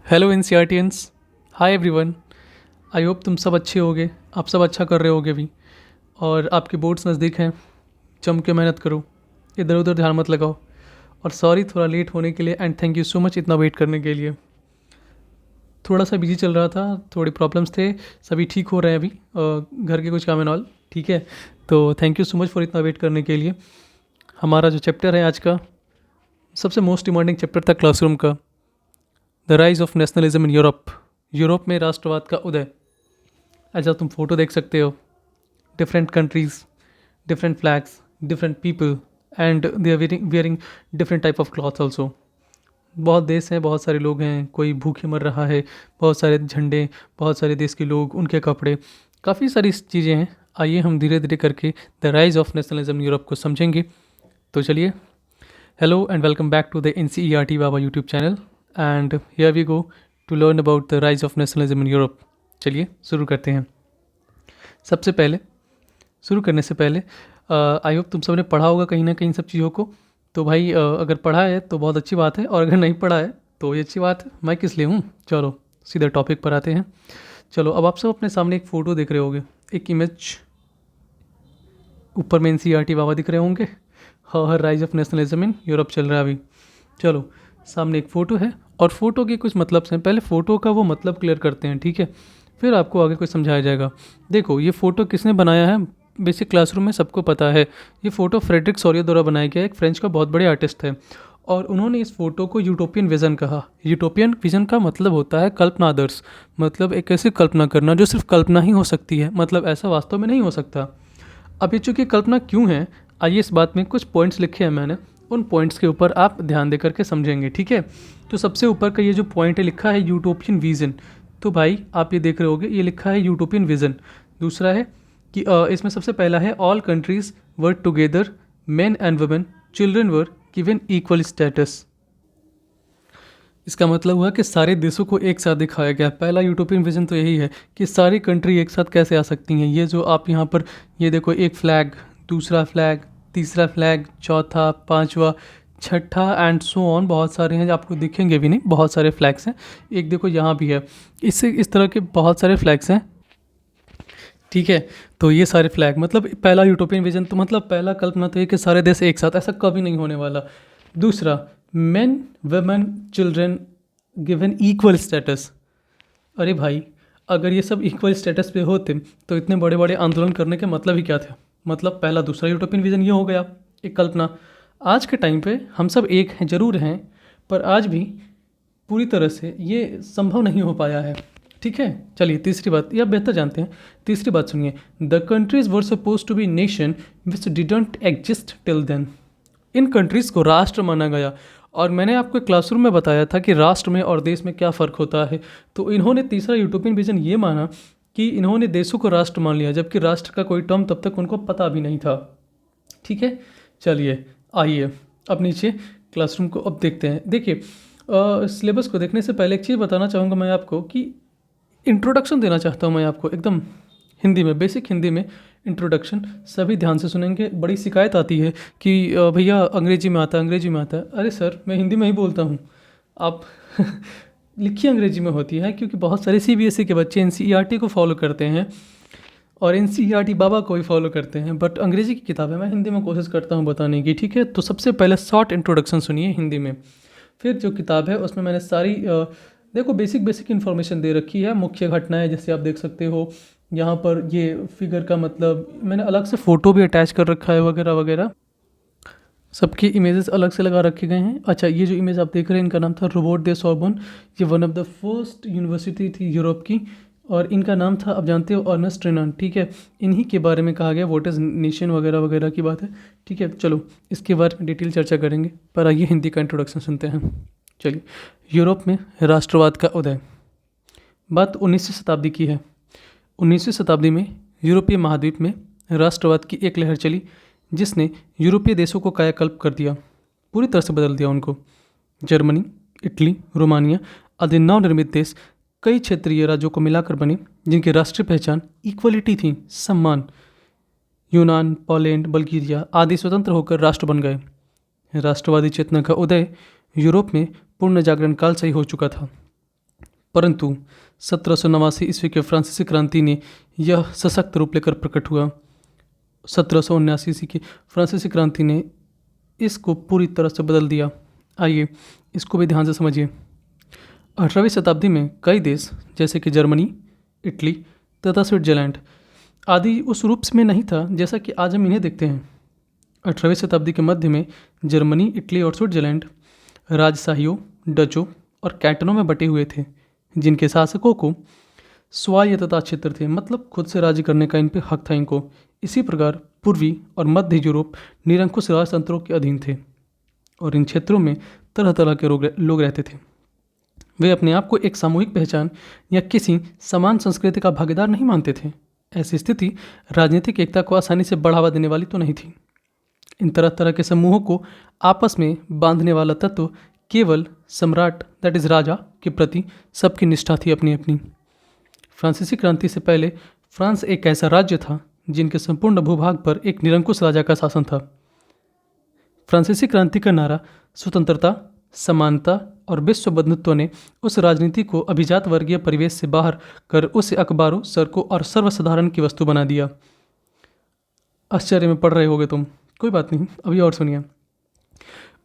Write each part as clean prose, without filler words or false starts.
Hello NCERTians. Hi everyone. I hope तुम सब अच्छे होगे, आप सब अच्छा कर रहे होगे भी। और आपके बोर्ड्स नज़दीक हैं, जम के मेहनत करो, इधर उधर ध्यान मत लगाओ। और सॉरी थोड़ा लेट होने के लिए, and thank you so much इतना वेट करने के लिए। थोड़ा सा बिजी चल रहा था, थोड़ी प्रॉब्लम्स थे, सभी ठीक हो रहे हैं अभी। घर के कुछ काम एंड ऑल ठीक है। तो thank you so much for इतना वेट करने के लिए। हमारा जो चैप्टर है आज का, सबसे मोस्ट डिमांडिंग चैप्टर था क्लासरूम का, the rise of nationalism in Europe. Europe में राष्ट्रवाद का उदय। ऐसा तुम फोटो देख सकते हो, different countries, different flags, different people, and they are wearing different type of cloth also. बहुत देश हैं, बहुत सारे लोग हैं, कोई भूखे मर रहा है, बहुत सारे झंडे, बहुत सारे देश के लोग, उनके कपड़े, काफ़ी सारी चीज़ें हैं। आइए हम धीरे धीरे करके the rise of nationalism Europe को समझेंगे। तो चलिए, hello and welcome back to the NCERT Baba YouTube channel, and here we go to learn about the rise of nationalism in Europe. चलिए शुरू करते हैं। सबसे पहले, शुरू करने से पहले आई होप तुम सब ने पढ़ा होगा कहीं ना कहीं सब चीज़ों को। तो भाई अगर पढ़ा है तो बहुत अच्छी बात है, और अगर नहीं पढ़ा है तो ये अच्छी बात है, मैं किस लिए हूँ। चलो सीधा टॉपिक पर आते हैं। चलो, अब आप सब अपने सामने एक फ़ोटो देख रहे होगे, एक इमेज। ऊपर में NCERT बाबा दिख रहे होंगे, हर rise of nationalism in Europe चल रहा है अभी। चलो, सामने एक फ़ोटो है, और फोटो के कुछ मतलब हैं। पहले फ़ोटो का वो मतलब क्लियर करते हैं, ठीक है, फिर आपको आगे कुछ समझाया जाएगा। देखो, ये फ़ोटो किसने बनाया है, बेसिक क्लासरूम में सबको पता है। ये फ़ोटो फ्रेडरिक सोरियो द्वारा बनाया गया है, एक फ्रेंच का बहुत बड़े आर्टिस्ट है। और उन्होंने इस फ़ोटो को यूटोपियन विज़न कहा। यूटोपियन विज़न का मतलब होता है कल्पना आदर्श, मतलब एक ऐसी कल्पना करना जो सिर्फ कल्पना ही हो सकती है, मतलब ऐसा वास्तव में नहीं हो सकता। अब ये चूँकि कल्पना क्यों है, आइए इस बात में कुछ पॉइंट्स लिखे हैं मैंने, उन पॉइंट्स के ऊपर आप ध्यान दे करके समझेंगे, ठीक है। तो सबसे ऊपर का ये जो पॉइंट है, लिखा है यूटोपियन विज़न। तो भाई आप ये देख रहे होगे, ये लिखा है यूटोपियन विज़न। दूसरा है कि इसमें सबसे पहला है all countries were together, main and women, children were given equal status. इसका मतलब हुआ कि सारे देशों को एक साथ दिखाया गया। पहला यूटोपियन विजन तो यही है कि सारी कंट्री एक साथ कैसे आ सकती हैं। ये जो आप यहाँ पर ये देखो, एक फ्लैग, दूसरा फ्लैग, तीसरा फ्लैग, चौथा, पांचवा, छठा एंड सो ऑन, बहुत सारे हैं, आपको दिखेंगे भी नहीं, बहुत सारे फ्लैग्स हैं। एक देखो यहाँ भी है, इससे इस तरह के बहुत सारे फ्लैग्स हैं, ठीक है। तो ये सारे फ्लैग, मतलब पहला यूटोपियन विजन, तो मतलब पहला कल्पना तो ये कि सारे देश एक साथ, ऐसा कभी नहीं होने वाला। दूसरा, main women children given equal status. अरे भाई, अगर ये सब इक्वल स्टेटस पे होते तो इतने बड़े बड़े आंदोलन करने के मतलब ही क्या थे। मतलब पहला दूसरा यूटोपियन विजन ये हो गया, एक कल्पना। आज के टाइम पे हम सब एक हैं, ज़रूर हैं, पर आज भी पूरी तरह से ये संभव नहीं हो पाया है, ठीक है। चलिए तीसरी बात, या बेहतर जानते हैं, तीसरी बात सुनिए। The countries were suppose to be nation which didn't exist till then. इन कंट्रीज़ को राष्ट्र माना गया, और मैंने आपको क्लासरूम में बताया था कि राष्ट्र में और देश में क्या फ़र्क होता है। तो इन्होंने तीसरा यूटोपियन विजन ये माना कि इन्होंने देशों को राष्ट्र मान लिया, जबकि राष्ट्र का कोई टर्म तब तक उनको पता भी नहीं था, ठीक है। चलिए आइए अब नीचे क्लासरूम को अब देखते हैं। देखिए, सिलेबस को देखने से पहले एक चीज़ बताना चाहूँगा मैं आपको, कि इंट्रोडक्शन देना चाहता हूँ मैं आपको, एकदम हिंदी में, बेसिक हिंदी में इंट्रोडक्शन। सभी ध्यान से सुनेंगे। बड़ी शिकायत आती है कि भैया अंग्रेजी में आता है, अंग्रेजी में आता है। अरे सर, मैं हिंदी में ही बोलता हूँ, आप लिखिए अंग्रेजी में होती है, क्योंकि बहुत सारे CBSE के बच्चे NCERT को फॉलो करते हैं, और NCERT बाबा को भी फॉलो करते हैं, बट अंग्रेजी की किताब है, मैं हिंदी में कोशिश करता हूँ बताने की, ठीक है। तो सबसे पहले शॉर्ट इंट्रोडक्शन सुनिए हिंदी में, फिर जो किताब है उसमें मैंने सारी देखो बेसिक इन्फॉर्मेशन दे रखी है। मुख्य घटनाएं जैसे आप देख सकते हो यहाँ पर, ये फिगर का मतलब मैंने अलग से फ़ोटो भी अटैच कर रखा है, वगैरह वगैरह, सबकी इमेजेस अलग से लगा रखे गए हैं। अच्छा, ये जो इमेज आप देख रहे हैं, इनका नाम था रोबोट दे सोर्बोन। ये one of the first university थी यूरोप की, और इनका नाम था, आप जानते हो, अर्नेस्ट रेनान, ठीक है। इन्हीं के बारे में कहा गया, व्हाट इज़ नेशन वगैरह वगैरह की बात है, ठीक है। चलो इसके बारे में डिटेल चर्चा करेंगे, पर आइए हिंदी का इंट्रोडक्शन सुनते हैं। चलिए, यूरोप में राष्ट्रवाद का उदय। बात 19वीं शताब्दी की है। 19वीं शताब्दी में यूरोपीय महाद्वीप में राष्ट्रवाद की एक लहर चली, जिसने यूरोपीय देशों को कायाकल्प कर दिया, पूरी तरह से बदल दिया उनको। जर्मनी, इटली, रोमानिया आदि नवनिर्मित देश कई क्षेत्रीय राज्यों को मिलाकर बने, जिनकी राष्ट्रीय पहचान इक्वलिटी थी, सम्मान। यूनान, पोलैंड, बल्गेरिया आदि स्वतंत्र होकर राष्ट्र बन गए। राष्ट्रवादी चेतना का उदय यूरोप में पूर्ण जागरण काल से ही हो चुका था। परंतु 1789 ईस्वी के फ्रांसीसी क्रांति ने यह सशक्त रूप लेकर प्रकट हुआ। 1779 ईस्वी की फ्रांसीसी क्रांति ने इसको पूरी तरह से बदल दिया। आइए इसको भी ध्यान से समझिए। 18वीं शताब्दी में कई देश जैसे कि जर्मनी, इटली तथा स्विट्जरलैंड आदि उस रूप में नहीं था जैसा कि आज हम इन्हें देखते हैं। 18वीं शताब्दी के मध्य में जर्मनी, इटली और स्विट्जरलैंड राजशाहियों, डचों और कैंटनों में बटे हुए थे, जिनके शासकों को स्वायत्तता क्षेत्र थे, मतलब खुद से राज्य करने का इन पर हक था इनको। इसी प्रकार पूर्वी और मध्य यूरोप निरंकुश राजतंत्रों के अधीन थे और इन क्षेत्रों में तरह तरह के लोग रहते थे। वे अपने आप को एक सामूहिक पहचान या किसी समान संस्कृति का भागीदार नहीं मानते थे। ऐसी स्थिति राजनीतिक एकता को आसानी से बढ़ावा देने वाली तो नहीं थी। इन तरह तरह के समूहों को आपस में बांधने वाला तत्व केवल सम्राट दैट इज़ राजा के प्रति सबकी निष्ठा थी अपनी अपनी। फ्रांसीसी क्रांति से पहले फ्रांस एक ऐसा राज्य था जिनके संपूर्ण भूभाग पर एक निरंकुश राजा का शासन था। फ्रांसीसी क्रांति का नारा स्वतंत्रता, समानता और विश्व बंधुत्व ने उस राजनीति को अभिजात वर्गीय परिवेश से बाहर कर उसे अखबारों, सड़कों और सर्वसाधारण की वस्तु बना दिया। आश्चर्य में पड़ रहे होगे तुम, कोई बात नहीं, अभी और सुनिए।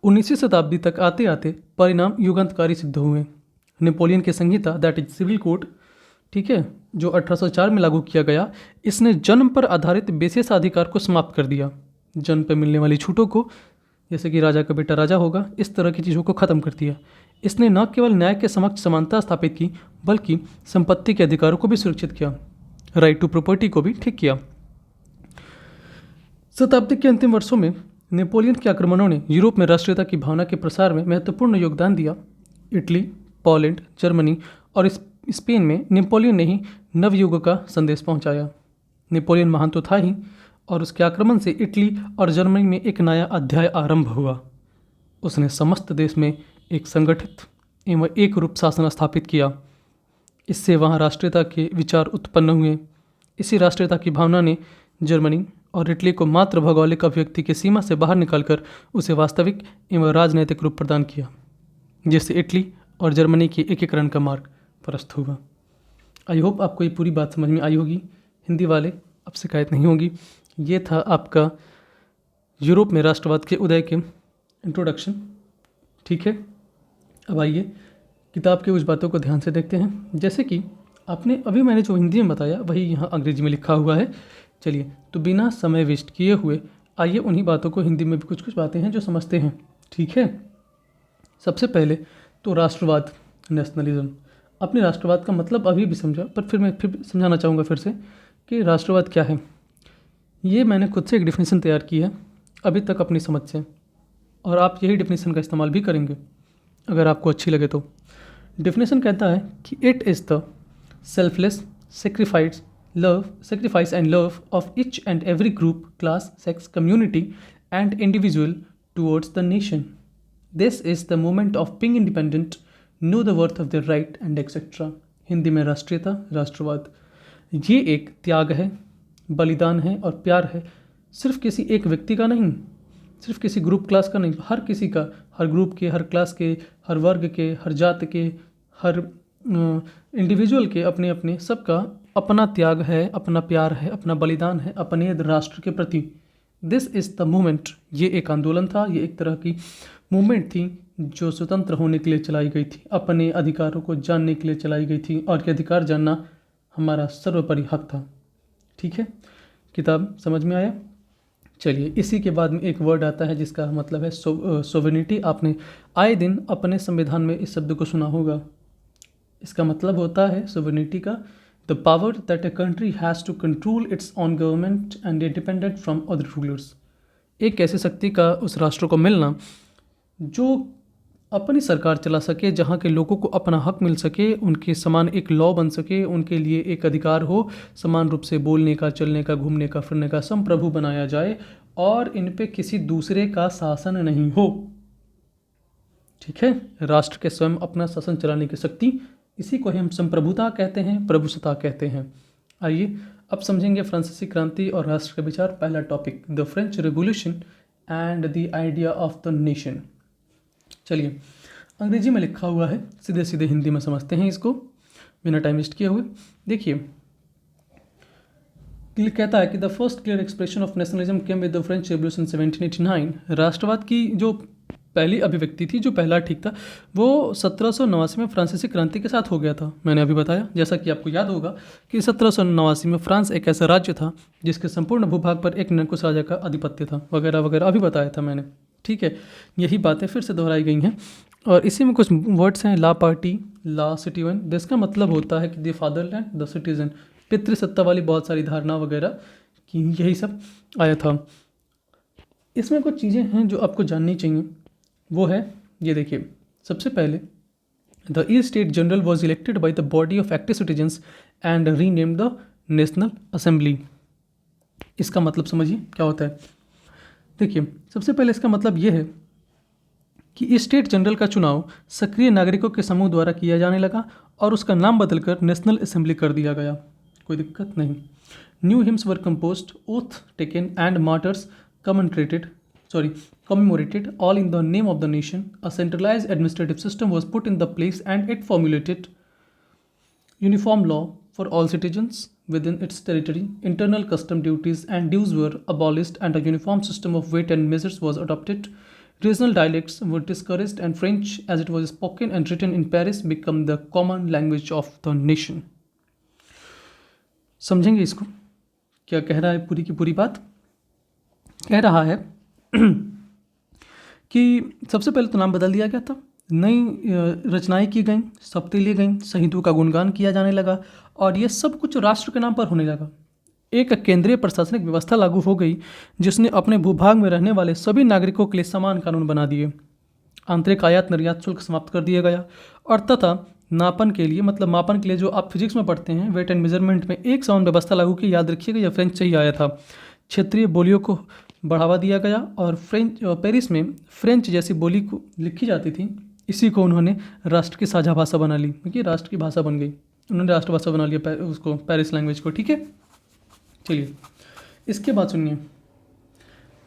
19वीं शताब्दी तक आते आते परिणाम युगांतकारी सिद्ध हुए। नेपोलियन की संहिता दैट इज सिविल कोड, ठीक है, जो 1804 में लागू किया गया, इसने जन्म पर आधारित विशेषाधिकार को समाप्त कर दिया। जन्म पर मिलने वाली छूटों को, जैसे कि राजा का बेटा राजा होगा, इस तरह की चीज़ों को ख़त्म कर दिया। इसने न केवल न्याय के समक्ष समानता स्थापित की, बल्कि संपत्ति के अधिकारों को भी सुरक्षित किया, राइट टू प्रॉपर्टी को भी ठीक किया। शताब्दी के अंतिम वर्षों में नेपोलियन के आक्रमणों ने यूरोप में राष्ट्रीयता की भावना के प्रसार में महत्वपूर्ण योगदान दिया। इटली, पोलैंड, जर्मनी और स्पेन में नेपोलियन ने ही नवयुग का संदेश पहुंचाया। नेपोलियन महान तो था ही, और उसके आक्रमण से इटली और जर्मनी में एक नया अध्याय आरंभ हुआ। उसने समस्त देश में एक संगठित एवं एक रूप शासन स्थापित किया। इससे वहाँ राष्ट्रीयता के विचार उत्पन्न हुए। इसी राष्ट्रीयता की भावना ने जर्मनी और इटली को मात्र भौगोलिक अभिव्यक्ति की सीमा से बाहर निकालकर उसे वास्तविक एवं राजनैतिक रूप प्रदान किया, जिससे इटली और जर्मनी के एकीकरण का मार्ग प्रशस्त हुआ। आई होप आपको ये पूरी बात समझ में आई होगी। हिंदी वाले, अब शिकायत नहीं होगी। ये था आपका यूरोप में राष्ट्रवाद के उदय के इंट्रोडक्शन, ठीक है। अब आइए किताब के उस बातों को ध्यान से देखते हैं। जैसे कि आपने अभी मैंने जो हिंदी में बताया वही यहाँ अंग्रेजी में लिखा हुआ है। चलिए, तो बिना समय वेस्ट किए हुए आइए उन्हीं बातों को हिंदी में भी कुछ कुछ बातें हैं जो समझते हैं, ठीक है। सबसे पहले तो राष्ट्रवाद, नेशनलिज्म। अपने राष्ट्रवाद का मतलब अभी भी समझा, पर फिर मैं समझाना चाहूँगा फिर से कि राष्ट्रवाद क्या है। ये मैंने खुद से एक डिफिनेशन तैयार की है अभी तक अपनी समझ से, और आप यही डिफिनेशन का इस्तेमाल भी करेंगे अगर आपको अच्छी लगे तो। डिफिनेशन कहता है कि it is the selfless sacrifice and love of each and every group, class, sex, community and individual towards the nation. This is the moment of being independent, know the worth of their right and etc. Hindi में राष्ट्रीयता, राष्ट्रवाद, ये एक त्याग है, बलिदान है और प्यार है। सिर्फ किसी एक व्यक्ति का नहीं, सिर्फ किसी ग्रुप क्लास का नहीं, हर किसी का, हर ग्रुप के, हर क्लास के, हर वर्ग के, हर जात के, हर इंडिविजुअल के, अपने अपने सबका अपना त्याग है, अपना प्यार है, अपना बलिदान है अपने राष्ट्र के प्रति। दिस इज़ द मूवमेंट, ये एक आंदोलन था, ये एक तरह की मूवमेंट थी जो स्वतंत्र होने के लिए चलाई गई थी, अपने अधिकारों को जानने के लिए चलाई गई थी, और ये अधिकार जानना हमारा सर्वोपरि हक था, ठीक है। किताब समझ में आया। चलिए, इसी के बाद में एक वर्ड आता है जिसका मतलब है सोवेनिटी। आपने आए दिन अपने संविधान में इस शब्द को सुना होगा। इसका मतलब होता है सोवेनिटी का the power that a country has to control its own government and independent from other rulers. एक ऐसी शक्ति का उस राष्ट्र को मिलना जो अपनी सरकार चला सके, जहाँ के लोगों को अपना हक मिल सके, उनके समान एक लॉ बन सके, उनके लिए एक अधिकार हो, समान रूप से बोलने का, चलने का, घूमने का, फिरने का, संप्रभु बनाया जाए और इन पे किसी दूसरे का शासन नहीं हो, ठीक है। राष्ट्र के स्वयं अपना शासन चलाने की शक्ति, इसी को हम संप्रभुता कहते हैं, प्रभुसत्ता कहते हैं। आइए अब समझेंगे फ्रांसीसी क्रांति और राष्ट्र का विचार। पहला topic, the French revolution and the idea of the nation. चलिए, अंग्रेजी में लिखा हुआ है, सीधे सीधे हिंदी में समझते हैं इसको। बिना टाइम वेस्ट किए हुए देखिए, कहता है कि the first clear expression of nationalism came with the French revolution 1789। राष्ट्रवाद की जो पहली अभिव्यक्ति थी, जो पहला ठीक था, वो 1789 में फ्रांसीसी क्रांति के साथ हो गया था। मैंने अभी बताया, जैसा कि आपको याद होगा कि 1789 में फ्रांस एक ऐसा राज्य था जिसके संपूर्ण भूभाग पर एक निरंकुश राजा का आधिपत्य था, वगैरह वगैरह, अभी बताया था मैंने। ठीक है, यही बातें फिर से दोहराई गई हैं। और इसी में कुछ वर्ड्स हैं, ला पार्टी, ला सिटीजन, जिसका मतलब होता है कि द फादरलैंड, द सिटीजन, पितृसत्ता वाली बहुत सारी धारणा वगैरह कि यही सब आया था। इसमें कुछ चीज़ें हैं जो आपको जाननी चाहिए, वो है ये देखिए। सबसे पहले, the east state general was elected by the body of active citizens and renamed the national assembly. इसका मतलब समझिए क्या होता है। देखिए, सबसे पहले इसका मतलब ये है कि स्टेट जनरल का चुनाव सक्रिय नागरिकों के समूह द्वारा किया जाने लगा और उसका नाम बदलकर नेशनल असेंबली कर दिया गया। कोई दिक्कत नहीं। New hymns were composed, oath taken and martyrs commemorated, all in the name of the nation. A centralized administrative system was put in the place and it formulated uniform law for all citizens within its territory. Internal custom duties and dues were abolished and a uniform system of weight and measures was adopted. Regional dialects were discouraged and French, as it was spoken and written in Paris, became the common language of the nation. समझेंगे इसको क्या कह रहा है। पूरी की पूरी बात कह रहा है कि सबसे पहले तो नाम बदल दिया गया था, नई रचनाएं की गई, शपथें ली गई, शहीदों का गुणगान किया जाने लगा और ये सब कुछ राष्ट्र के नाम पर होने लगा। एक केंद्रीय प्रशासनिक व्यवस्था लागू हो गई जिसने अपने भूभाग में रहने वाले सभी नागरिकों के लिए समान कानून बना दिए। आंतरिक आयात निर्यात शुल्क समाप्त कर दिया गया और तथा मापन के लिए जो आप फिजिक्स में पढ़ते हैं, वेट एंड मेजरमेंट में एक समान व्यवस्था लागू की। याद रखिएगा, यह फ्रेंच से ही आया था। क्षेत्रीय बोलियों को बढ़ावा दिया गया और पेरिस में फ्रेंच जैसी बोली को लिखी जाती थी, इसी को उन्होंने राष्ट्र की साझा भाषा बना ली, क्योंकि राष्ट्र की भाषा बन गई, उन्होंने राष्ट्रभाषा बना लिया उसको, पेरिस लैंग्वेज को। ठीक है, चलिए इसके बाद सुनिए।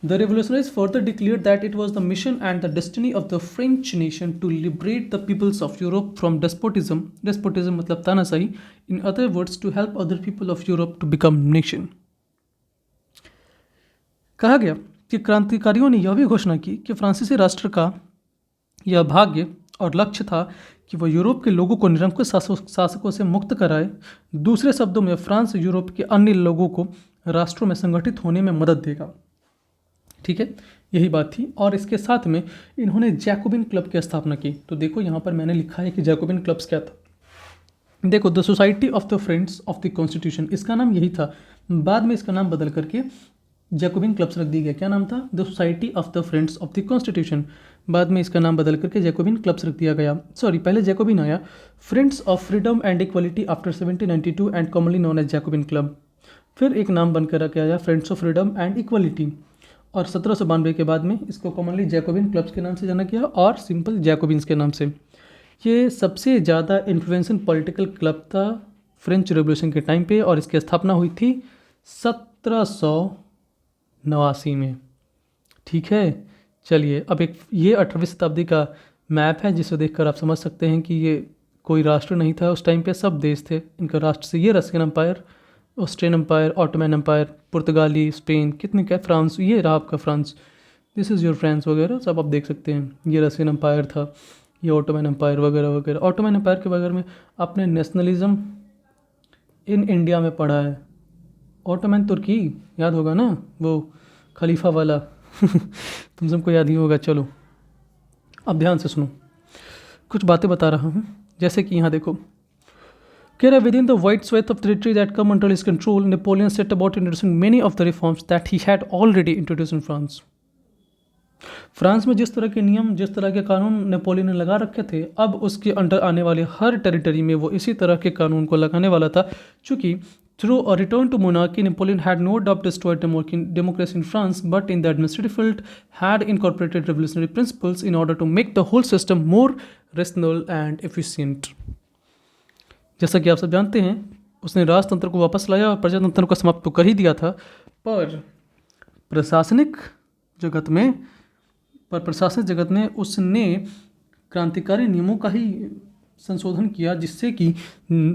The revolutionaries further declared that it was the mission and the destiny of the French nation to liberate the peoples of Europe from despotism. Despotism मतलब तानाशाही. In other words, to help other people of Europe to become nation. कहा गया कि क्रांतिकारियों ने यह भी घोषणा की कि फ्रांसीसी राष्ट्र का यह भाग्य और लक्ष्य था कि वह यूरोप के लोगों को निरंकुश शासकों से मुक्त कराए। दूसरे शब्दों में, फ्रांस यूरोप के अन्य लोगों को राष्ट्रों में संगठित होने में मदद देगा। ठीक है, यही बात थी। और इसके साथ में इन्होंने जैकोबिन क्लब की स्थापना की। तो देखो यहाँ पर मैंने लिखा है कि जैकोबिन क्लब्स क्या था। देखो, the society of the friends of the constitution, इसका नाम यही था। बाद में इसका नाम बदल करके जैकोबिन क्लब्स रख दिया गया। क्या नाम था? The society of the friends of the constitution. बाद में इसका नाम बदल करके जैकोबिन क्लब्स रख दिया गया। सॉरी, पहले जैकोबिन आया, friends of freedom and equality after 1792 and commonly known as Jacobin club. फिर एक नाम बनकर रखा गया friends of freedom and equality, और 1792 के बाद में इसको कॉमनली जैकोबिन क्लब्स के नाम से जाना गया और सिंपल जैकोबिन्स के नाम से। ये सबसे ज़्यादा इन्फ्लुएंशियल पॉलिटिकल क्लब था फ्रेंच रेवोल्यूशन के टाइम पे, और इसकी स्थापना हुई थी 1789 में। ठीक है, चलिए अब एक ये 18वीं शताब्दी का मैप है जिसे देखकर आप समझ सकते हैं कि ये कोई राष्ट्र नहीं था उस टाइम पे, सब देश थे इनका राष्ट्र से। ये Russian empire, Austrian empire, Ottoman empire, पुर्तगाली, स्पेन, कितने क्या, फ्रांस, ये रहा आपका France, this is your France वगैरह सब आप देख सकते हैं। ये रशियन एम्पायर था, ये ऑटोमन एम्पायर वगैरह वगैरह। ऑटोमन एम्पायर के बगैर में आपने नेशनलिज्म इन इंडिया में पढ़ा है। ऑटोमन तुर्की याद होगा ना, वो खलीफा वाला तुम सबको याद ही होगा। चलो अब ध्यान से सुनो, कुछ बातें बता रहा हूँ। जैसे कि यहाँ देखो, कह रहा within the wide swath of territory that come under his control, Napoleon set about introducing many of the reforms that he had already introduced in France. France में जिस तरह के नियम, जिस तरह के कानून नेपोलियन ने लगा रखे थे, अब उसके अंडर आने वाले हर टेरिटरी में वो इसी तरह के कानून को लगाने वाला था। चूँकि through a return to monarchy, Napoleon had no doubt destroyed democracy in France, but in the administrative field had incorporated revolutionary principles in order to make the whole system more rational and efficient. जैसा कि आप सब जानते हैं, उसने राजतंत्र को वापस लाया और प्रजातंत्र को समाप्त तो कर ही दिया था, पर प्रशासनिक जगत में उसने क्रांतिकारी नियमों का ही संशोधन किया जिससे कि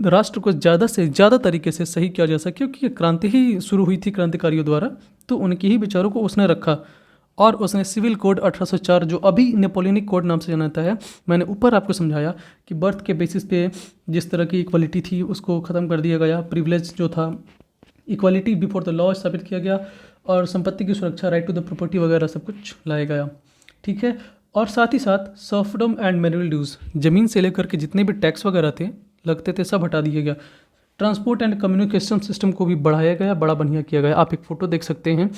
राष्ट्र को ज़्यादा से ज़्यादा तरीके से सही किया जा सके, क्योंकि ये क्रांति ही शुरू हुई थी क्रांतिकारियों द्वारा, तो उनके ही विचारों को उसने रखा। और उसने सिविल कोड 1804 जो अभी नेपोलियनिक कोड नाम से जाना जाता है, मैंने ऊपर आपको समझाया कि बर्थ के बेसिस पे जिस तरह की इक्वलिटी थी उसको ख़त्म कर दिया गया, प्रिविलेज जो था, इक्वालिटी बिफोर द लॉ स्थापित किया गया, और संपत्ति की सुरक्षा, राइट टू द प्रॉपर्टी वगैरह सब कुछ लाया गया। ठीक है। और साथ ही साथ सर्फडम एंड मैनुअल ड्यूज, ज़मीन से लेकर के जितने भी टैक्स वगैरह थे लगते थे सब हटा दिया गया। ट्रांसपोर्ट एंड कम्युनिकेशन सिस्टम को भी बढ़ाया गया, बड़ा बढ़िया किया गया। आप एक फ़ोटो देख सकते हैं,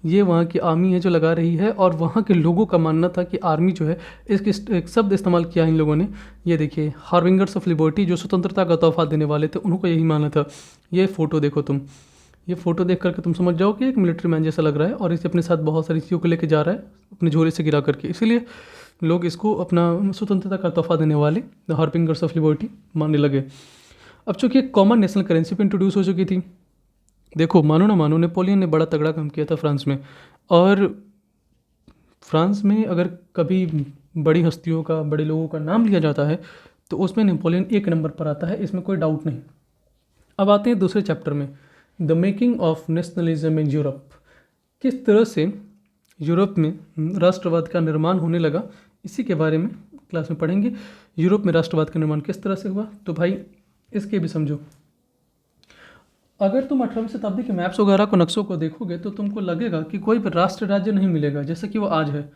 ये वहाँ की आर्मी है जो लगा रही है, और वहाँ के लोगों का मानना था कि आर्मी जो है, इसके एक शब्द इस्तेमाल किया इन लोगों ने, ये देखिए, हार्विंगर्स ऑफ लिबर्टी, जो स्वतंत्रता का तोहफा देने वाले थे, उनको यही माना था। ये फ़ोटो देखो तुम, ये फ़ोटो देख करके तुम समझ जाओ कि एक मिलिट्री मैन जैसा लग रहा है, और इसे अपने साथ बहुत सारी चीज़ों को लेके जा रहा है अपने झोले से गिरा करके, इसीलिए लोग इसको अपना स्वतंत्रता का तोहफा देने वाले द हार्विंगर्स ऑफ लिबर्टी मानने लगे। अब चूँकि एक कॉमन नेशनल करेंसी पे इंट्रोड्यूस हो चुकी थी, देखो मानो ना मानो नेपोलियन ने बड़ा तगड़ा काम किया था फ्रांस में, और फ्रांस में अगर कभी बड़ी हस्तियों का, बड़े लोगों का नाम लिया जाता है तो उसमें नेपोलियन एक नंबर पर आता है, इसमें कोई डाउट नहीं। अब आते हैं दूसरे चैप्टर में, the making of nationalism in Europe. किस तरह से यूरोप में राष्ट्रवाद का निर्माण होने लगा, इसी के बारे में क्लास में पढ़ेंगे। यूरोप में राष्ट्रवाद का निर्माण किस तरह से हुआ, तो भाई इसके भी समझो। अगर तुम 18वीं शताब्दी के मैप्स वगैरह को, नक्शों को देखोगे तो तुमको लगेगा कि कोई भी राष्ट्र राज्य नहीं मिलेगा जैसे कि वो आज है।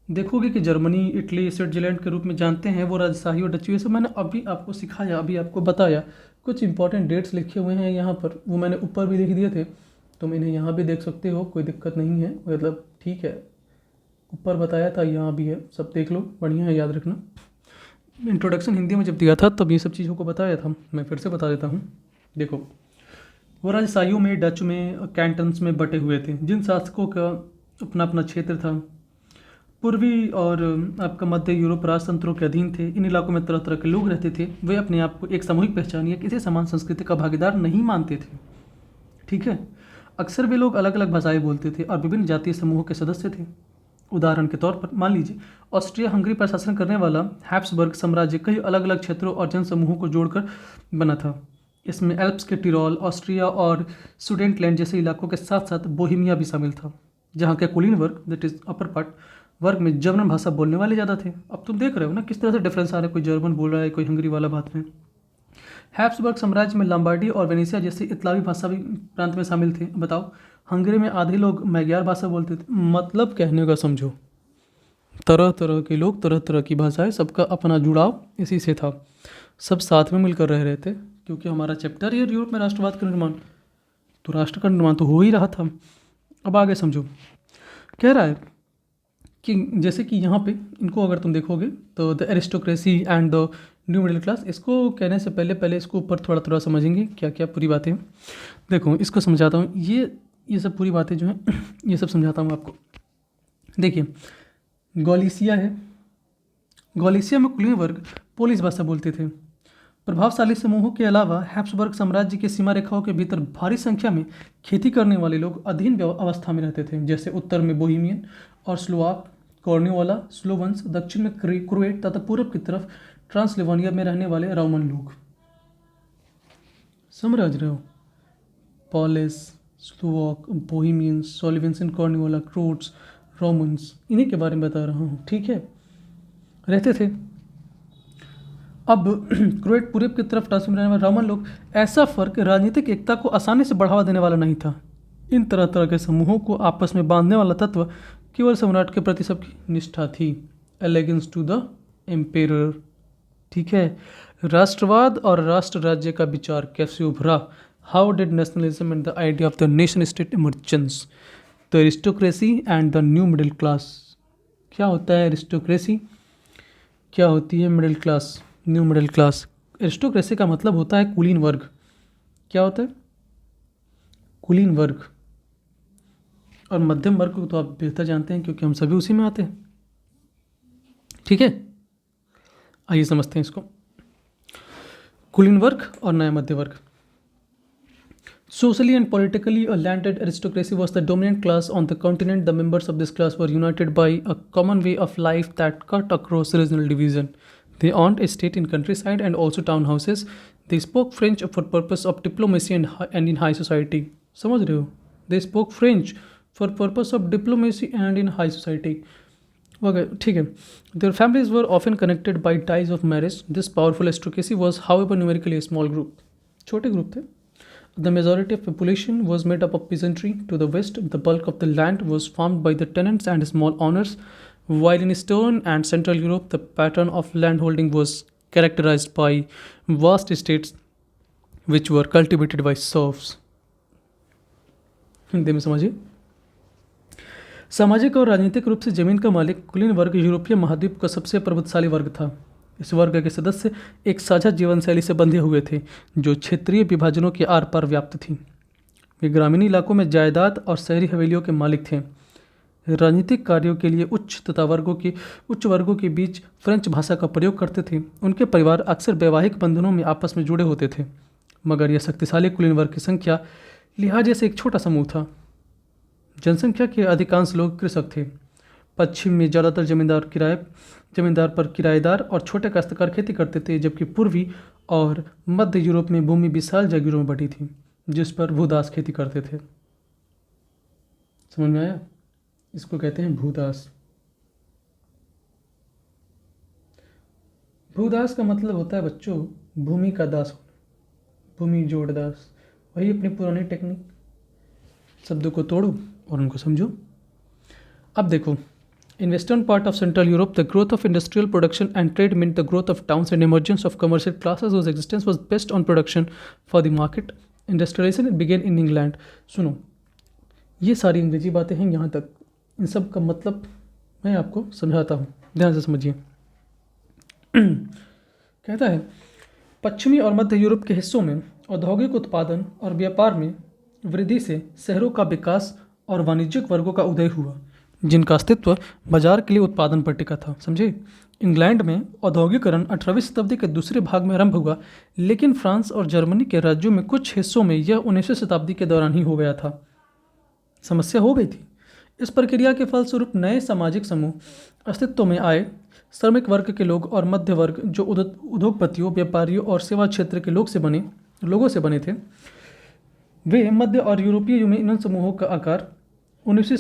देखोगे कि जर्मनी, इटली, स्विट्जरलैंड के रूप में जानते हैं वो राजशाही और डची, वैसे मैंने अभी आपको सिखाया, अभी आपको बताया। कुछ इंपॉर्टेंट डेट्स लिखे हुए हैं यहाँ पर, वो मैंने ऊपर भी लिख दिए थे, तुम इन्हें यहाँ भी देख सकते हो, कोई दिक्कत नहीं है, मतलब ठीक है, ऊपर बताया था, यहाँ भी है, सब देख लो, बढ़िया है, याद रखना। इंट्रोडक्शन हिंदी में जब दिया था तब ये सब चीज़ों को बताया था, मैं फिर से बता देता हूँ। देखो, वो राजशाहियों में, डच में, कैंटन्स में बटे हुए थे, जिन शासकों का अपना अपना क्षेत्र था। पूर्वी और आपका मध्य यूरोप राजतंत्रों के अधीन थे। इन इलाकों में तरह तरह के लोग रहते थे, वे अपने आप को एक सामूहिक पहचान या किसी समान संस्कृति का भागीदार नहीं मानते थे। ठीक है। अक्सर वे लोग अलग अलग भाषाएं बोलते थे और विभिन्न जातीय समूहों के सदस्य थे। उदाहरण के तौर पर मान लीजिए, ऑस्ट्रिया हंगरी पर शासन करने वाला हैप्सबर्ग साम्राज्य कई अलग अलग क्षेत्रों और जनसमूहों को जोड़कर बना था। इसमें एल्प्स के टिरोल, ऑस्ट्रिया और सुडेंटलैंड जैसे इलाकों के साथ साथ बोहेमिया भी शामिल था, जहाँ के कुलीन वर्ग, दैट इज अपर पार्ट वर्ग में जर्मन भाषा बोलने वाले ज़्यादा थे। अब तुम देख रहे हो ना किस तरह से डिफरेंस आ रहा है, कोई जर्मन बोल रहा है, कोई हंगरी वाला बात में। हैप्सबर्ग साम्राज्य में लंबार्डी और वेनेसिया जैसी इतालवी भाषा भी प्रांत में शामिल थे। बताओ, हंगरी में आधे लोग मैग्यार भाषा बोलते थे। मतलब कहने का समझो, तरह तरह के लोग, तरह तरह की भाषाएं, सबका अपना जुड़ाव इसी से था, सब साथ में मिलकर रह रहे थे, क्योंकि हमारा चैप्टर ये यूरोप में राष्ट्रवाद का निर्माण, तो राष्ट्र का निर्माण तो हो ही रहा था। अब आगे समझो, कह रहा है कि जैसे कि यहाँ पे इनको अगर तुम देखोगे तो the aristocracy and the new middle class, इसको कहने से पहले पहले इसको ऊपर थोड़ा थोड़ा समझेंगे क्या क्या पूरी बातें। देखो इसको समझाता हूँ, ये सब पूरी बातें जो हैं ये सब समझाता हूँ आपको। देखिए, गौलिसिया है, गौलिसिया में कुलीन वर्ग पोलिश भाषा बोलते थे। प्रभावशाली समूहों के अलावा हैप्सबर्ग साम्राज्य की सीमा रेखाओं के भीतर भारी संख्या में खेती करने वाले लोग अधीन अवस्था में रहते थे, जैसे उत्तर में बोहेमियन और स्लोवाक, कॉर्निवाला, स्लोवंस, दक्षिण में क्रोएट तथा पूर्व की तरफ ट्रांसलिवानिया में रहने वाले रोमन लोग। समझ रहे हो, पॉलिश, स्लोवाक, बोहेमियंस, सोलिवेंसन, कॉर्निवाला, क्रोट्स, रोमन्स, इन्हीं के बारे में बता रहा हूँ। ठीक है, रहते थे। अब क्रोएट पूर्व की तरफ ट्रांसलिवानिया रहने वाले रोमन लोग, ऐसा फर्क राजनीतिक एकता को आसानी से बढ़ावा देने वाला नहीं था। इन तरह तरह के समूहों को आपस में बांधने वाला तत्व केवल सम्राट के प्रति सबकी निष्ठा थी, एलेगेंस टू द एम्पेरर। ठीक है, राष्ट्रवाद और राष्ट्र राज्य का विचार कैसे उभरा, how did nationalism and the idea of the nation state emergence, the aristocracy and the new middle class. क्या होता है एरिस्टोक्रेसी, क्या होती है middle class, new middle class. Aristocracy का मतलब होता है कुलीन वर्ग। क्या होता है, कुलीन वर्ग। और मध्यम वर्ग को तो आप बेहतर जानते हैं क्योंकि हम सभी उसी में आते हैं। ठीक है, आइए समझते हैं इसको, कुलीन वर्ग और नया मध्य वर्ग। Socially and politically, a landed aristocracy was the dominant class on the continent. The members of this class were united by a common way of life that cut across regional division. They owned a state in countryside and also townhouses. They spoke French for purpose of diplomacy and in high society. समझ रहे हो? They spoke French for purpose of diplomacy and in high society. वगैरह ठीक है. Their families were often connected by ties of marriage. This powerful aristocracy was, however, numerically a small group. छोटे group थे. The majority of population was made up of peasantry. To the west, the bulk of the land was farmed by the tenants and small owners, while in Eastern and Central Europe, the pattern of landholding was characterized by vast estates which were cultivated by serfs. Hindi में समझिए. सामाजिक और राजनीतिक रूप से जमीन का मालिक कुलीन वर्ग यूरोपीय महाद्वीप का सबसे प्रभुत्वशाली वर्ग था. इस वर्ग के सदस्य एक साझा जीवन शैली से बंधे हुए थे जो क्षेत्रीय विभाजनों के आर पार व्याप्त थी. वे ग्रामीण इलाकों में जायदाद और शहरी हवेलियों के मालिक थे. राजनीतिक कार्यों के लिए उच्च वर्गों के बीच फ्रेंच भाषा का प्रयोग करते थे. उनके परिवार अक्सर वैवाहिक बंधनों में आपस में जुड़े होते थे, मगर यह शक्तिशाली कुलीन वर्ग की संख्या लिहाजे से एक छोटा समूह था. जनसंख्या के अधिकांश लोग कृषक थे. पश्चिम में ज़्यादातर जमींदार पर किराएदार और छोटे काश्तकार खेती करते थे, जबकि पूर्वी और मध्य यूरोप में भूमि विशाल जागीरों में बटी थी जिस पर भूदास खेती करते थे. समझ में आया? इसको कहते हैं भूदास. भूदास का मतलब होता है बच्चों भूमि का दास होना, भूमि जोड़ दास. वही अपनी पुरानी टेक्निक, शब्दों को तोड़ो और उनको समझो. अब देखो, in western part of Central Europe, the growth of industrial production and trade meant the growth of towns and emergence of commercial classes whose existence was based on production for the market. Industrialization began in England. सुनो, ये सारी अंग्रेजी बातें हैं यहाँ तक. इन सब का मतलब मैं आपको समझाता हूँ, ध्यान से समझिए. कहता है, पश्चिमी और मध्य यूरोप के हिस्सों में औद्योगिक उत्पादन और व्यापार में वृद्धि से शहरों का विकास और वाणिज्यिक वर्गों का उदय हुआ जिनका अस्तित्व बाजार के लिए उत्पादन पर टिका था. समझे? इंग्लैंड में औद्योगिकरण 18वीं शताब्दी के दूसरे भाग में आरंभ हुआ, लेकिन फ्रांस और जर्मनी के राज्यों में कुछ हिस्सों में यह 19वीं शताब्दी के दौरान ही हो गया था. समस्या हो गई थी. इस प्रक्रिया के फलस्वरूप नए सामाजिक समूह अस्तित्व में आए. श्रमिक वर्ग के लोग और मध्य वर्ग जो उद्योगपतियों, व्यापारियों और सेवा क्षेत्र के लोगों से बने थे, वे मध्य और यूरोपीय में इन समूहों का आकार 19वीं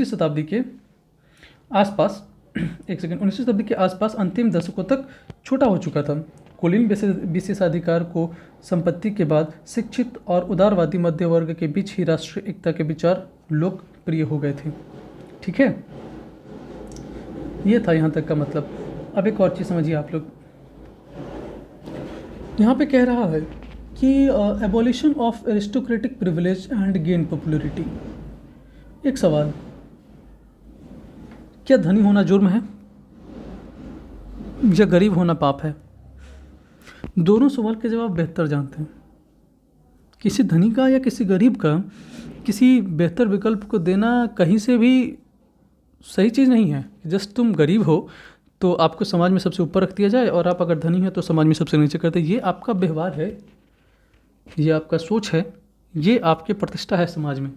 शताब्दी के आसपास 19वीं शताब्दी के आसपास अंतिम दशकों तक छोटा हो चुका था. कुलीन विशेषाधिकार को संपत्ति के बाद शिक्षित और उदारवादी मध्य वर्ग के बीच ही राष्ट्रीय एकता के विचार लोकप्रिय हो गए थे. ठीक है, ये था यहाँ तक का मतलब. अब एक और चीज़ समझिए आप लोग. यहाँ पे कह रहा है कि abolition of aristocratic privilege and gain popularity. एक सवाल, क्या धनी होना जुर्म है या गरीब होना पाप है? दोनों सवाल के जवाब बेहतर जानते हैं. किसी धनी का या किसी गरीब का किसी बेहतर विकल्प को देना कहीं से भी सही चीज़ नहीं है. जस्ट तुम गरीब हो तो आपको समाज में सबसे ऊपर रख दिया जाए, और आप अगर धनी हैं तो समाज में सबसे नीचे करते. ये आपका व्यवहार है, ये आपका सोच है, ये आपकी प्रतिष्ठा है समाज में,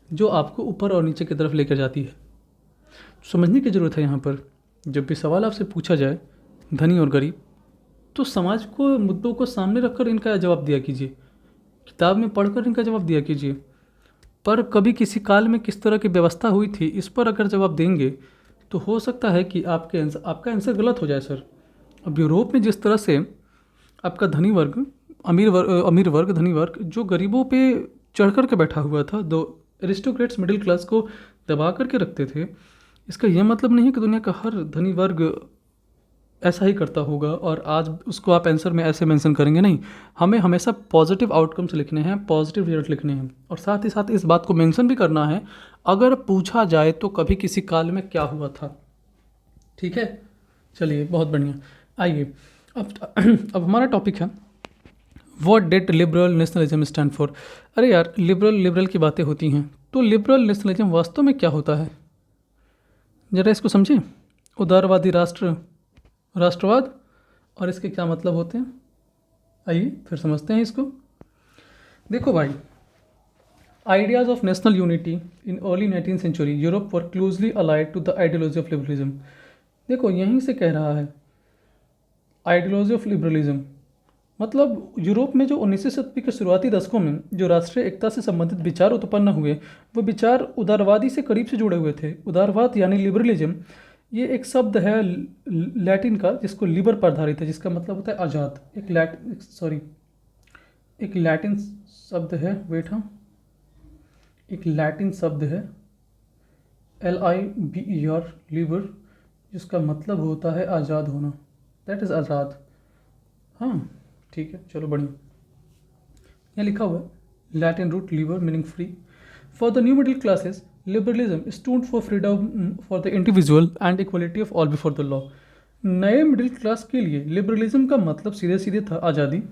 जो आपको ऊपर और नीचे की तरफ लेकर जाती है. समझने की ज़रूरत है यहाँ पर. जब भी सवाल आपसे पूछा जाए धनी और गरीब, तो समाज को, मुद्दों को सामने रखकर इनका जवाब दिया कीजिए, किताब में पढ़कर इनका जवाब दिया कीजिए. पर कभी किसी काल में किस तरह की व्यवस्था हुई थी, इस पर अगर जवाब देंगे तो हो सकता है कि आपका आंसर गलत हो जाए सर. अब यूरोप में जिस तरह से आपका धनी वर्ग, अमीर वर्ग, धनी वर्ग जो गरीबों पे चढ़ कर के बैठा हुआ था, दो एरिस्टोक्रेट्स मिडिल क्लास को दबा करके रखते थे, इसका यह मतलब नहीं है कि दुनिया का हर धनी वर्ग ऐसा ही करता होगा और आज उसको आप आंसर में ऐसे मेंशन करेंगे. नहीं, हमें हमेशा पॉजिटिव आउटकम्स लिखने हैं, पॉजिटिव रिजल्ट लिखने हैं, और साथ ही साथ इस बात को मेंशन भी करना है अगर पूछा जाए तो कभी किसी काल में क्या हुआ था. ठीक है, चलिए, बहुत बढ़िया. आइए अब हमारा टॉपिक है what did liberal nationalism stand for. अरे यार, लिबरल की बातें होती हैं, तो लिबरल नेशनलिज्म वास्तव में क्या होता है, ज़रा इसको समझें. उदारवादी राष्ट्रवाद, और इसके क्या मतलब होते हैं, आइए फिर समझते हैं इसको. देखो भाई, ideas of national unity in early 19th century Europe were closely allied to the ideology of liberalism. देखो यहीं से कह रहा है आइडियोलॉजी ऑफ लिबरलिज्म, मतलब यूरोप में जो 19वीं शताब्दी के शुरुआती दशकों में जो राष्ट्रीय एकता से संबंधित विचार उत्पन्न हुए, वो विचार उदारवादी से करीब से जुड़े हुए थे। उदारवाद यानी लिबरलिज्म, ये एक शब्द है लैटिन का जिसको लिबर पर आधारित है, जिसका मतलब होता है आज़ाद। एक लैटिन शब्द है, वेट हाँ, एक लैटिन शब्द है LIBER, लिबर, जिसका मतलब होता है आज़ाद होना, दैट इज़ आज़ाद। हाँ ठीक है, चलो बढ़िया। यहाँ लिखा हुआ है Latin root liber meaning free. For the new middle classes liberalism stood for freedom for the individual and equality of all before the law. नए मिडिल क्लास के लिए लिबरलिज्म का मतलब सीधे सीधे था आज़ादी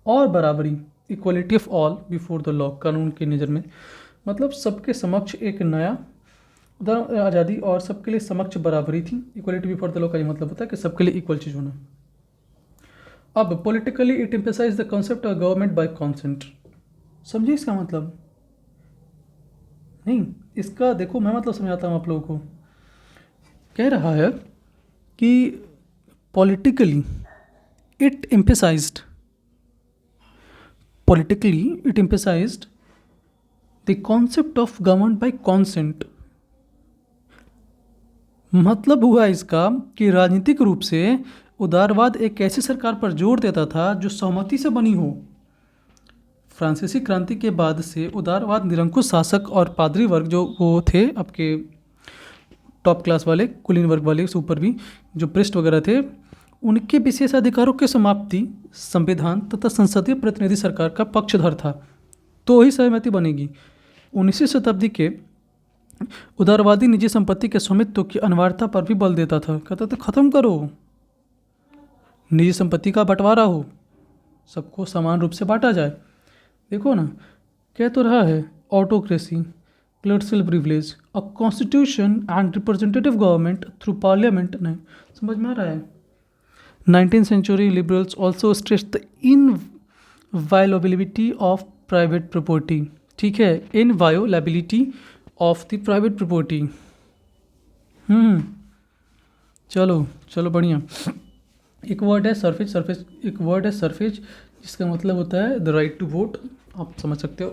और बराबरी, equality of all before the law, कानून की नज़र में, मतलब सबके समक्ष एक नया आज़ादी और सबके लिए समक्ष बराबरी थी। इक्वलिटी बिफोर द लॉ का ये मतलब होता है कि सबके लिए इक्वल चीज़ होना। अब politically it emphasise the concept of government by consent. समझिए इसका मतलब? नहीं, इसका देखो मैं मतलब समझाता हूँ आप लोगों को। कह रहा है कि politically it emphasised the concept of government by consent. मतलब हुआ इसका कि राजनीतिक रूप से उदारवाद एक ऐसी सरकार पर जोर देता था जो सहमति से बनी हो। फ्रांसीसी क्रांति के बाद से उदारवाद निरंकुश शासक और पादरी वर्ग जो वो थे आपके टॉप क्लास वाले, कुलीन वर्ग वाले, ऊपर भी जो पृष्ठ वगैरह थे, उनके विशेष अधिकारों की समाप्ति संविधान तथा संसदीय प्रतिनिधि सरकार का पक्षधर था, तो ही सहमति बनेगी। 19वीं शताब्दी के उदारवादी निजी संपत्ति के स्वामित्व की अनिवार्यता पर भी बल देता था। कहता था खत्म करो, निजी संपत्ति का बंटवारा हो, सबको समान रूप से बांटा जाए। देखो ना, कह तो रहा है autocracy, clerkship privilege, a constitution and representative government through parliament. नहीं समझ में आ रहा है? 19th century liberals also stressed the inviolability of private property। ठीक है, inviolability of the private property। चलो चलो बढ़िया। एक वर्ड है सरफेज, एक वर्ड है सरफेज जिसका मतलब होता है द राइट टू वोट, आप समझ सकते हो।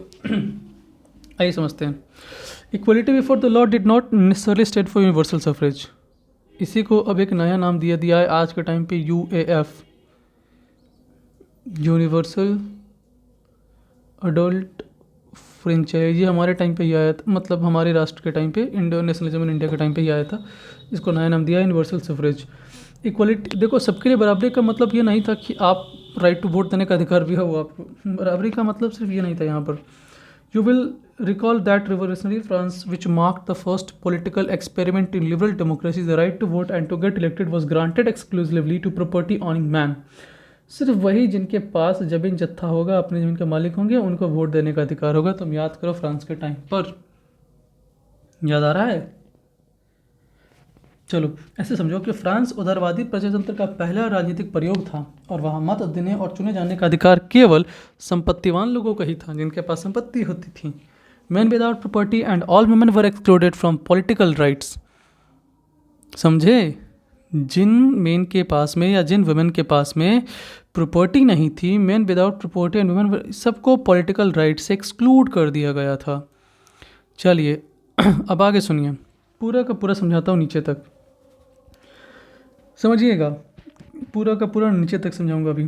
आइए समझते हैं। Equality before the law did not necessarily state for universal suffrage. इसी को अब एक नया नाम दिया है आज के टाइम पे, UAF, यूनिवर्सल अडल्ट फ्रेंचाइज। ये हमारे टाइम पे ही आया था, मतलब हमारे राष्ट्र के टाइम पे, इंडियन नेशनलिज्म इन इंडिया के टाइम पे ही आया था। इसको नया नाम दिया यूनिवर्सल सफरेज। इक्वलिटी, देखो सबके लिए बराबरी का मतलब ये नहीं था कि आप राइट टू वोट देने का अधिकार भी हो आपको। बराबरी का मतलब सिर्फ ये नहीं था यहाँ पर। You will recall that revolutionary France, which marked the first political experiment in liberal democracy, the right to vote and to get elected was granted exclusively to property owning man। सिर्फ वही जिनके पास जमीन जत्था होगा, अपनी जमीन के मालिक होंगे, उनको वोट देने का अधिकार होगा। तुम याद करो फ्रांस के टाइम पर, याद आ रहा है? चलो ऐसे समझो कि फ्रांस उदारवादी प्रजातंत्र का पहला राजनीतिक प्रयोग था और वहाँ मत देने और चुने जाने का अधिकार केवल संपत्तिवान लोगों का ही था, जिनके पास संपत्ति होती थी। Man without property and all women were excluded from political rights. समझे? जिन मेन के पास में या जिन वुमेन के पास में प्रॉपर्टी नहीं थी, man without property and women, सबको पॉलिटिकल राइट से एक्सक्लूड कर दिया गया था। चलिए अब आगे सुनिए, पूरा का पूरा समझाता हूँ नीचे तक, समझिएगा, पूरा का पूरा नीचे तक समझाऊंगा अभी।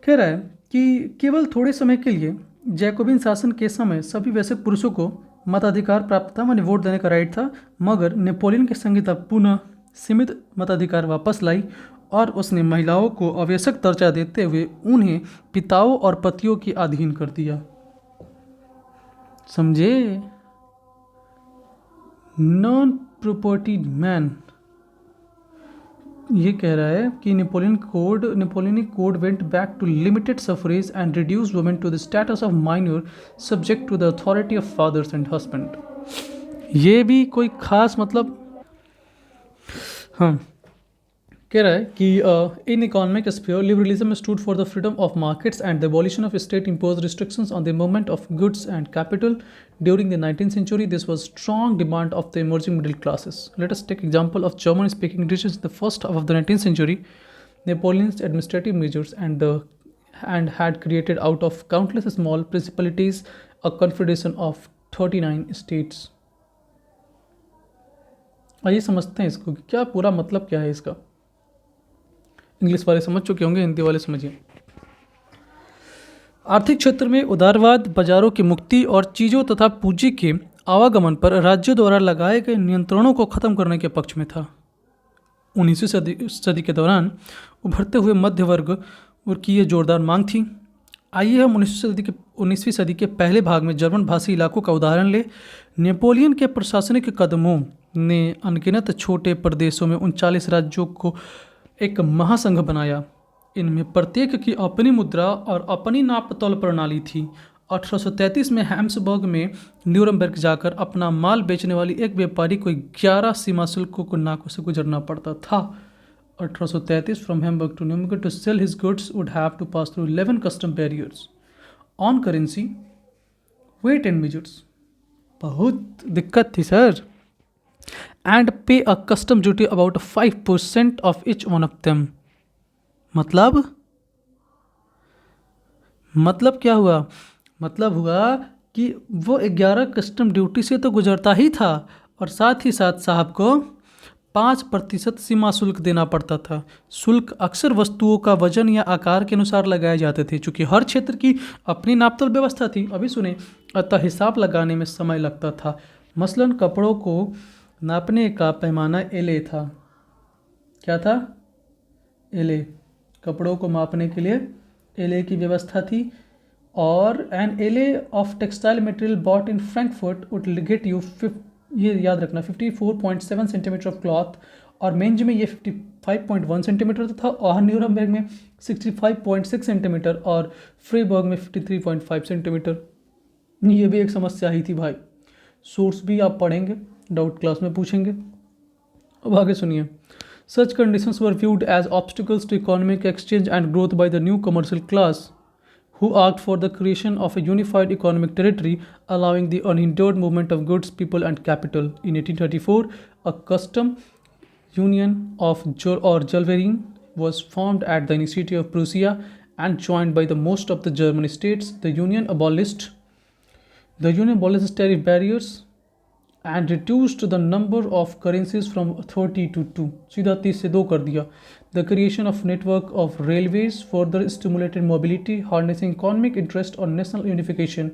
कह रहा है कि केवल थोड़े समय के लिए जैकोबिन शासन के समय सभी वैसे पुरुषों को मताधिकार प्राप्त था, माने वोट देने का राइट था, मगर नेपोलियन की संहिता पुनः सीमित मताधिकार वापस लाई और उसने महिलाओं को आवश्यक दर्जा देते हुए उन्हें पिताओं और पतियों के अधीन कर दिया। समझे? नॉन प्रॉपर्टी मैन, ये कह रहा है कि Napoleonic code went back to limited suffrage and reduce women to the status of minor subject to the authority of fathers and husband. ये भी कोई खास मतलब, हाँ कह रहा है कि in economic sphere liberalism stood for the freedom of markets and the abolition of state impose restrictions on the movement of goods and capital during the 19th century. This was strong demand of the emerging middle classes. Let us take example of German speaking nations in the first half of the 19th century. Napoleon's administrative measures and had created out of countless small principalities a confederation of 39 states. आइए समझते हैं इसको कि क्या पूरा मतलब क्या है इसका। इंग्लिश वाले समझ चुके होंगे, हिंदी वाले समझिए। आर्थिक क्षेत्र में उदारवाद बाजारों की मुक्ति और चीज़ों तथा पूंजी के आवागमन पर राज्यों द्वारा लगाए गए नियंत्रणों को खत्म करने के पक्ष में था। 19वीं सदी के दौरान उभरते हुए मध्य वर्ग की ये जोरदार मांग थी। आइए हम 19वीं सदी के पहले भाग में जर्मन भाषी इलाकों का उदाहरण ले। नेपोलियन के प्रशासनिक कदमों ने अनगिनत छोटे प्रदेशों में 39 राज्यों को एक महासंघ बनाया। इनमें प्रत्येक की अपनी मुद्रा और अपनी नापतोल प्रणाली थी। 1833 में हैम्सबर्ग में न्यूरमबर्ग जाकर अपना माल बेचने वाली एक व्यापारी को 11 सीमा शुल्कों को नाकों से गुजरना पड़ता था। 1833 from Hamburg to Nuremberg to sell his goods would have to pass through 11 custom barriers on currency weight and measures. बहुत दिक्कत थी sir. And pay a custom duty about 5% of each one of them. मतलब क्या हुआ? मतलब हुआ कि वो 11 कस्टम ड्यूटी से तो गुजरता ही था और साथ ही साथ साहब को 5% सीमा शुल्क देना पड़ता था। शुल्क अक्सर वस्तुओं का वजन या आकार के अनुसार लगाए जाते थे। चूँकि हर क्षेत्र की अपनी नापतोल व्यवस्था थी, अभी सुने, अतः हिसाब लगाने में समय लगता था। मसलन कपड़ों को नापने का पैमाना एले था। क्या था? एले। कपड़ों को मापने के लिए एले की व्यवस्था थी। और an ell of textile material bought in Frankfurt would get you, ये याद रखना, 54.7 सेंटीमीटर ऑफ क्लॉथ। और मेंज में ये 55.1 सेंटीमीटर था और न्यूरमबर्ग में 65.6 सेंटीमीटर और फ्रीबर्ग में 53.5 सेंटीमीटर। ये भी एक समस्या ही थी भाई। सोर्स भी आप पढ़ेंगे, डाउट क्लास में पूछेंगे। अब आगे सुनिए। Such conditions were viewed as obstacles to economic exchange and growth by the new commercial class, who argued for the creation of a unified economic territory, allowing the unhindered movement of goods, people, and capital. In 1834, a custom union of Zollverein was formed at the initiative of Prussia and joined by the most of the German states. The union abolished tariff barriers and reduced the number of currencies from 30 to 2, सीधा 30 से 2 कर दिया. The creation of network of railways further stimulated mobility, harnessing economic interest on national unification.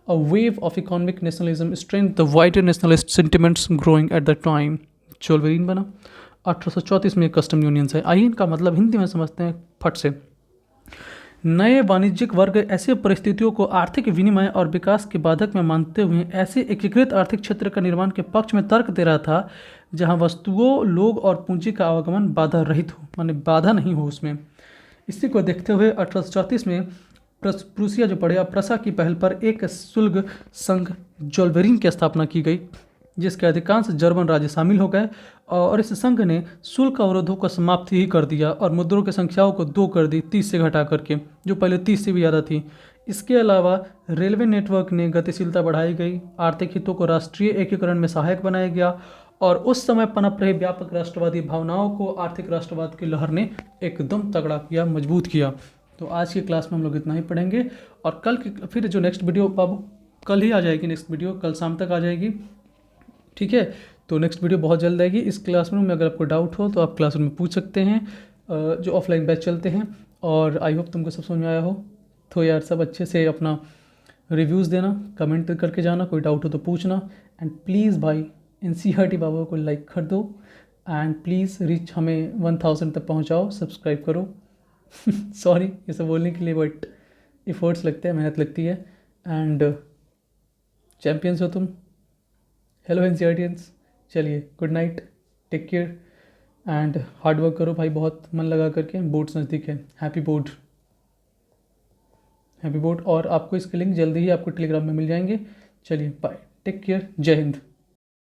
A wave of economic nationalism strengthened the wider nationalist sentiments growing at the time. जोल्वेरिन बना. 1834 में custom unions है। आइए इनका मतलब हिंदी में समझते हैं फट से। नए वाणिज्यिक वर्ग ऐसे परिस्थितियों को आर्थिक विनिमय और विकास के बाधक में मानते हुए ऐसे एकीकृत आर्थिक क्षेत्र का निर्माण के पक्ष में तर्क दे रहा था जहां वस्तुओं, लोग और पूंजी का आवागमन बाधा रहित हो, माने बाधा नहीं हो उसमें। इसी को देखते हुए 1834 में प्रूसिया जो पड़े, प्रसा की पहल पर एक शुल्क संघ जोल्वेरिन की स्थापना की गई, जिसके अधिकांश जर्मन राज्य शामिल हो गए। और इस संघ ने शुल्क अवरोधों को समाप्त ही कर दिया और मुद्रों की संख्याओं को 2 कर दी, 30 से घटा करके, जो पहले 30 से भी ज़्यादा थी। इसके अलावा रेलवे नेटवर्क ने गतिशीलता बढ़ाई गई, आर्थिक हितों को राष्ट्रीय एकीकरण में सहायक बनाया गया और उस समय पनप रहे व्यापक राष्ट्रवादी भावनाओं को आर्थिक राष्ट्रवाद की लहर ने एकदम तगड़ा किया, मजबूत किया। तो आज की क्लास में हम लोग इतना ही पढ़ेंगे और कल की फिर जो नेक्स्ट वीडियो बाबू कल ही आ जाएगी, नेक्स्ट वीडियो कल शाम तक आ जाएगी, ठीक है। तो नेक्स्ट वीडियो बहुत जल्द आएगी। इस क्लासरूम में अगर आपको डाउट हो तो आप क्लासरूम में पूछ सकते हैं, जो ऑफलाइन बैच चलते हैं। और आई होप तुमको सब समझ में आया हो। तो यार सब अच्छे से अपना रिव्यूज़ देना, कमेंट करके जाना, कोई डाउट हो तो पूछना। एंड प्लीज़ भाई NCERT बाबा को लाइक कर दो एंड प्लीज़ रीच हमें 1000 तक पहुँचाओ, सब्सक्राइब करो। सॉरी ये सब बोलने के लिए, बट एफर्ट्स लगते हैं, मेहनत लगती है। एंड चैम्पियंस हो तुम। हेलो NCERTians, चलिए good night, take care and hard work करो भाई, बहुत मन लगा करके। बोर्ड्स नज़दीक है, हैप्पी बोर्ड। और आपको इसके लिंक जल्दी ही आपको टेलीग्राम में मिल जाएंगे। चलिए बाय, टेक केयर, जय हिंद।